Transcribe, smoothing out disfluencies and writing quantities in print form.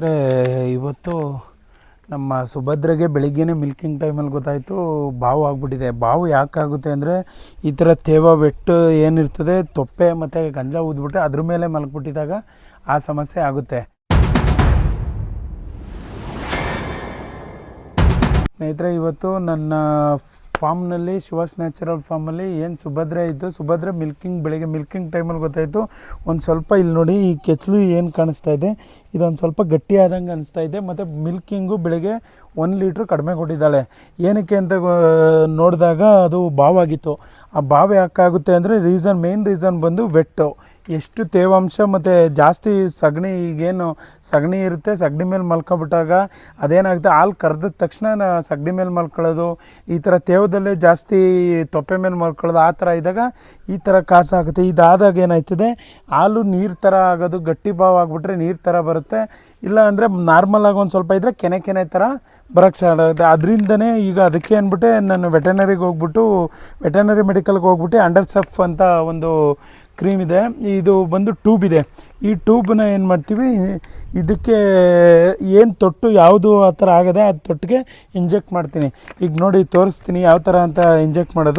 ಸ್ನೇಹಿತರೆ, ಇವತ್ತು ನಮ್ಮ ಸುಭದ್ರೆಗೆ ಬೆಳಿಗ್ಗೆನೇ ಮಿಲ್ಕಿಂಗ್ ಟೈಮಲ್ಲಿ ಗೊತ್ತಾಯಿತು ಬಾವು ಆಗಿಬಿಟ್ಟಿದೆ. ಬಾವು ಯಾಕಾಗುತ್ತೆ ಅಂದರೆ ಈ ಥರ ತೇವ ವೆಟ್ಟು ಏನಿರ್ತದೆ ತೊಪ್ಪೆ ಮತ್ತು ಗಂಜಲ ಊದ್ಬಿಟ್ರೆ ಅದ್ರ ಮೇಲೆ ಮಲಗಿಬಿಟ್ಟಿದಾಗ ಆ ಸಮಸ್ಯೆ ಆಗುತ್ತೆ. ಸ್ನೇಹಿತರೆ, ಇವತ್ತು ನನ್ನ ಫಾರ್ಮ್ನಲ್ಲಿ ಶಿವಾಸ್ ನ್ಯಾಚುರಲ್ ಫಾರ್ಮಲ್ಲಿ ಏನು ಸುಭದ್ರೆ ಇದ್ದು, ಸುಭದ್ರೆ ಬೆಳಿಗ್ಗೆ ಮಿಲ್ಕಿಂಗ್ ಟೈಮಲ್ಲಿ ಗೊತ್ತಾಯಿತು. ಒಂದು ಸ್ವಲ್ಪ ಇಲ್ಲಿ ನೋಡಿ, ಈ ಕೆಚ್ಚಲು ಏನು ಕಾಣಿಸ್ತಾ ಇದೆ ಇದೊಂದು ಸ್ವಲ್ಪ ಗಟ್ಟಿ ಆದಂಗೆ ಅನಿಸ್ತಾ ಇದೆ. ಮತ್ತು ಮಿಲ್ಕಿಂಗು ಬೆಳಗ್ಗೆ 1 ಲೀಟ್ರ್ ಕಡಿಮೆ ಕೊಟ್ಟಿದ್ದಾಳೆ. ಏನಕ್ಕೆ ಅಂತ ನೋಡಿದಾಗ ಅದು ಬಾವಾಗಿತ್ತು. ಆ ಬಾವು ಯಾಕಾಗುತ್ತೆ ಅಂದರೆ ಮೇನ್ ರೀಸನ್ ಬಂದು ವೆಟ್ಟು. ಎಷ್ಟು ತೇವಾಂಶ ಮತ್ತು ಜಾಸ್ತಿ ಸಗಣಿ, ಈಗೇನು ಸಗಣಿ ಇರುತ್ತೆ ಸಗಣಿ ಮೇಲೆ ಮಲ್ಕೊಬಿಟ್ಟಾಗ ಅದೇನಾಗುತ್ತೆ, ಹಾಲು ಕರೆದ ತಕ್ಷಣ ಸಗಣಿ ಮೇಲೆ ಮಲ್ಕೊಳ್ಳೋದು, ಈ ಥರ ತೇವದಲ್ಲೇ ಜಾಸ್ತಿ ತೊಪ್ಪೆ ಮೇಲೆ ಮಲ್ಕೊಳ್ಳೋದು, ಆ ಥರ ಇದ್ದಾಗ ಈ ಥರ ಕಾಸಾಗುತ್ತೆ. ಇದಾದಾಗ ಏನಾಯ್ತದೆ, ಹಾಲು ನೀರು ಥರ ಆಗೋದು, ಗಟ್ಟಿ ಬಾವು ಆಗಿಬಿಟ್ರೆ ನೀರು ಥರ ಬರುತ್ತೆ. ಇಲ್ಲ ಅಂದರೆ ನಾರ್ಮಲಾಗಿ ಒಂದು ಸ್ವಲ್ಪ ಇದ್ದರೆ ಕೆನೆ ಥರ ಬರೋಕ್ಕೆ ಸ್ಟಾರ್ಟ್ ಆಗುತ್ತೆ. ಅದರಿಂದನೇ ಈಗ ಅದಕ್ಕೆ ಅಂದ್ಬಿಟ್ಟೆ ನಾನು ವೆಟರ್ನರಿ ಮೆಡಿಕಲ್ಗೆ ಹೋಗ್ಬಿಟ್ಟು ಅಂಡರ್ಸಫ್ ಅಂತ ಒಂದು ಕ್ರೀಮ್ ಇದೆ. ಇದು ಬಂದು ಟ್ಯೂಬ್ ಇದೆ. ಈ ಟ್ಯೂಬನ್ನ ಏನು ಮಾಡ್ತೀವಿ, ಇದಕ್ಕೆ ಏನು ತೊಟ್ಟು ಯಾವುದು ಆ ಥರ ಆಗದೆ ಆ ತೊಟ್ಟಿಗೆ ಇಂಜೆಕ್ಟ್ ಮಾಡ್ತೀನಿ. ಈಗ ನೋಡಿ ತೋರಿಸ್ತೀನಿ ಯಾವ ಥರ ಅಂತ ಇಂಜೆಕ್ಟ್ ಮಾಡೋದು.